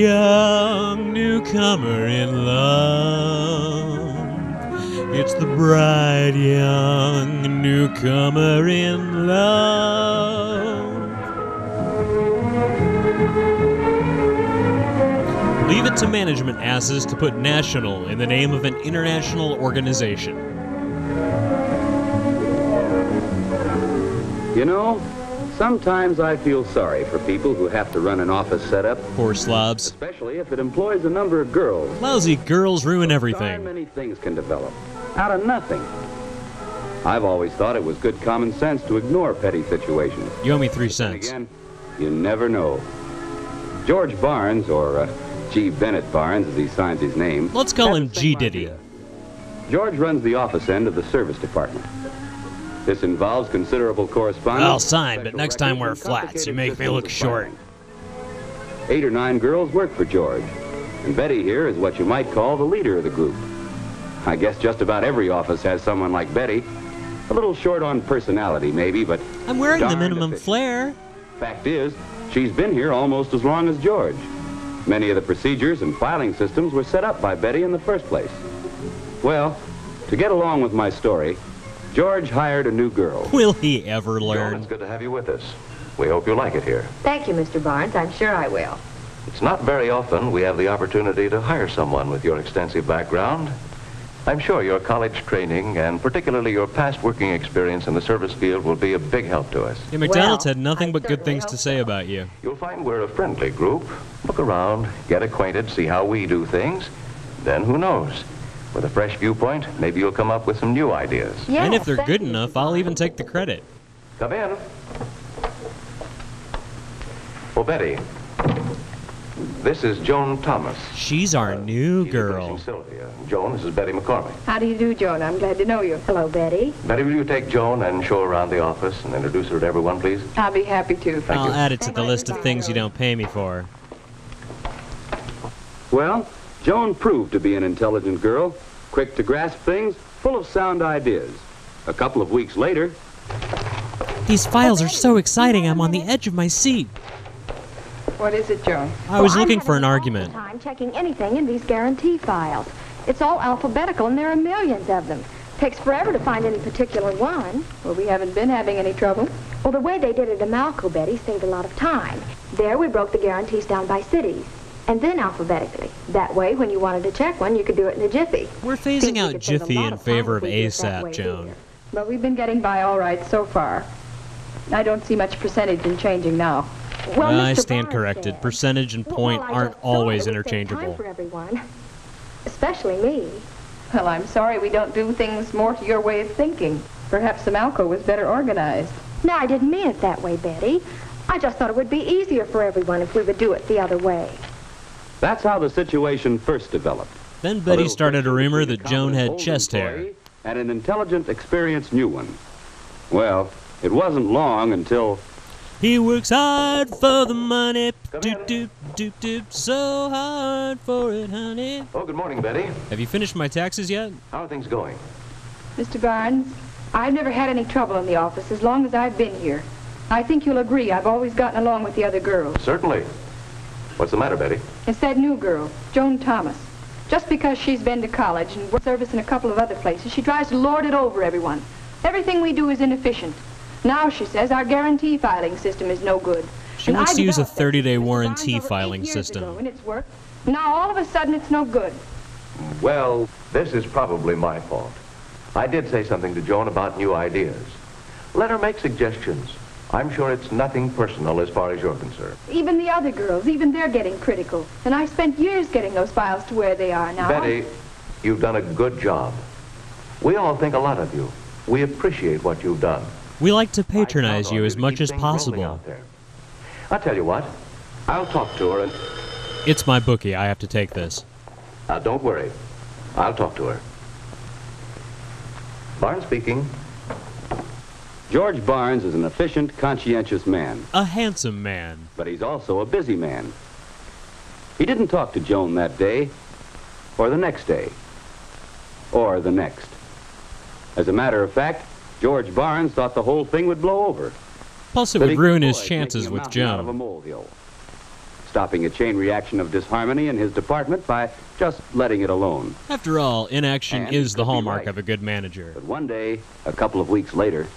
young newcomer in love. It's the bright young newcomer in love. Leave it to management asses to put national in the name of an international organization. You know, sometimes I feel sorry for people who have to run an office setup. Poor slobs. Especially if it employs a number of girls. Lousy girls ruin So everything. many things can develop out of nothing. I've always thought it was good common sense to ignore petty situations. You owe me 3 Then cents. again, you never know. George Barnes, or G. Bennett Barnes as he signs his name. Let's call had him the same G. Diddy. idea. George runs the office end of the service department. This involves considerable correspondence. I'll sign, but special next time wear records, and flats. You complicated make me look systems of short. filing. 8 or 9 girls work for George, and Betty here is what you might call the leader of the group. I guess just about every office has someone like Betty. A little short on personality, maybe, but I'm wearing the darned minimum efficient. flare. Fact is, she's been here almost as long as George. Many of the procedures and filing systems were set up by Betty in the first place. Well, to get along with my story, George hired a new girl. Will he ever Joan, learn? it's good to have you with us. We hope you like it here. Thank you, Mr. Barnes. I'm sure I will. It's not very often we have the opportunity to hire someone with your extensive background. I'm sure your college training and particularly your past working experience in the service field will be a big help to us. Yeah, McDonald's Well, had nothing I but good certainly things to hope say so. about you. You'll find we're a friendly group. Look around, get acquainted, see how we do things. Then who knows? With a fresh viewpoint, maybe you'll come up with some new ideas. Yes, And if they're thank good you, enough, Mr. I'll Barnes. even take the credit. Come in. Well, Betty, this is Joan Thomas. She's our new She's girl. replacing Sylvia. Joan, this is Betty McCormick. How do you do, Joan? I'm glad to know you. Hello, Betty. Betty, will you take Joan and show her around the office and introduce her to everyone, please? I'll be happy to. Thank I'll you. add it to the list of things you don't pay me for. Well, Joan proved to be an intelligent girl, quick to grasp things, full of sound ideas. A couple of weeks later, These files are so exciting, I'm on the edge of my seat. What is it, Joan? I was looking for an argument. Time checking anything in these guarantee files. It's all alphabetical, and there are millions of them. Takes forever to find any particular one. Well, we haven't been having any trouble. Well, the way they did it at Amalco, Betty, saved a lot of time. There, we broke the guarantees down by cities, and then alphabetically. That way, when you wanted to check one, you could do it in a jiffy. We're Seems phasing we out could save a Jiffy lot in of time favor if of we did it that ASAP, way Joan. here. But we've been getting by all right so far. I don't see much percentage in changing now. Well, I Mr. stand Barnes corrected. said- Percentage and point Well, I aren't just thought always it would save time interchangeable. for everyone, especially me. Well, I'm sorry we don't do things more to your way of thinking. Perhaps Amalco was better organized. No, I didn't mean it that way, Betty. I just thought it would be easier for everyone if we would do it the other way. that's how the situation first developed. Then A Betty little started a friction rumor between that Joan competent had old chest hair. employee and an intelligent, experienced new one. Well, it wasn't long until He works hard for the money, doop doop doop doop, so hard for it, honey. Oh, good morning, Betty. Have you finished my taxes yet? How are things going? Mr. Barnes, I've never had any trouble in the office as long as I've been here. I think you'll agree I've always gotten along with the other girls. Certainly. What's the matter, Betty? It's that new girl, Joan Thomas. Just because she's been to college and worked service in a couple of other places, she tries to lord it over everyone. Everything we do is inefficient. Now, she says, our guarantee filing system is no good. She And wants I to use a developed that 30-day system, Mr. warranty Barnes, over filing 8 years system. ago, and it's worked. Now, all of a sudden, it's no good. Well, this is probably my fault. I did say something to Joan about new ideas. Let her make suggestions. I'm sure it's nothing personal as far as you're concerned. Even the other girls, even they're getting critical. And I spent years getting those files to where they are now. Betty, you've done a good job. We all think a lot of you. We appreciate what you've done. We like to I patronize count on you as to much keep as things rolling possible. out there. I'll tell you what. I'll talk to her and... It's my bookie. I have to take this. Don't worry. I'll talk to her. Barnes speaking. George Barnes is an efficient, conscientious man, A handsome man. but he's also a busy man. He didn't talk to Joan that day, or the next day, or the next. As a matter of fact, George Barnes thought the whole thing would blow over. Plus, it that would he could ruin his avoid chances making a with mountain out of a Joan. molehill. stopping a chain reaction of disharmony in his department by just letting it alone. After all, inaction And is he the could be hallmark right. of a good manager. But one day, a couple of weeks later,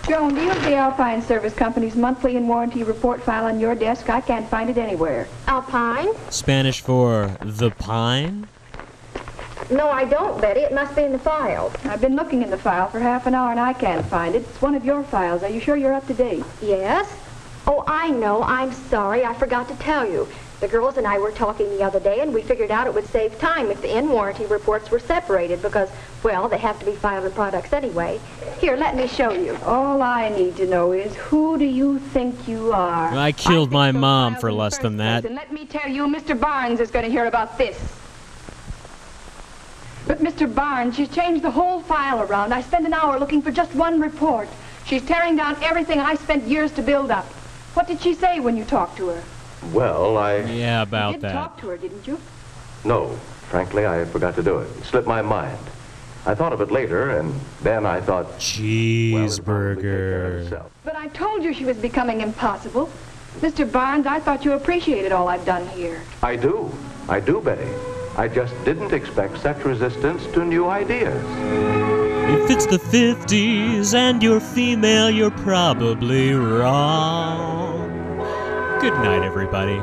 Joan, do you have the Alpine Service Company's monthly and warranty report file on your desk? I can't find it anywhere. Alpine? Spanish for the pine? No, I don't, Betty. It must be in the file. I've been looking in the file for half an hour and I can't find it. It's one of your files. Are you sure you're up to date? Yes? Oh, I know. I'm sorry. I forgot to tell you. The girls and I were talking the other day, and we figured out it would save time if the in-warranty reports were separated because, well, they have to be filed in products anyway. Here, let me show you. All I need to know is who do you think you are? I killed my fixed those mom files for in the less first than that. place, and let me tell you, Mr. Barnes is going to hear about this. But, Mr. Barnes, she's changed the whole file around. I spent an hour looking for just one report. She's tearing down everything I spent years to build up. What did she say when you talked to her? Well, Yeah, You about did that. talk to her, didn't you? No, frankly, I forgot to do it. It slipped my mind. I thought of it later, and then I thought, well, it'd probably take care of Cheeseburger. itself. But I told you she was becoming impossible. Mr. Barnes, I thought you appreciated all I've done here. I do, Betty. I just didn't expect such resistance to new ideas. If it's the 50s and you're female, you're probably wrong. Good night, everybody.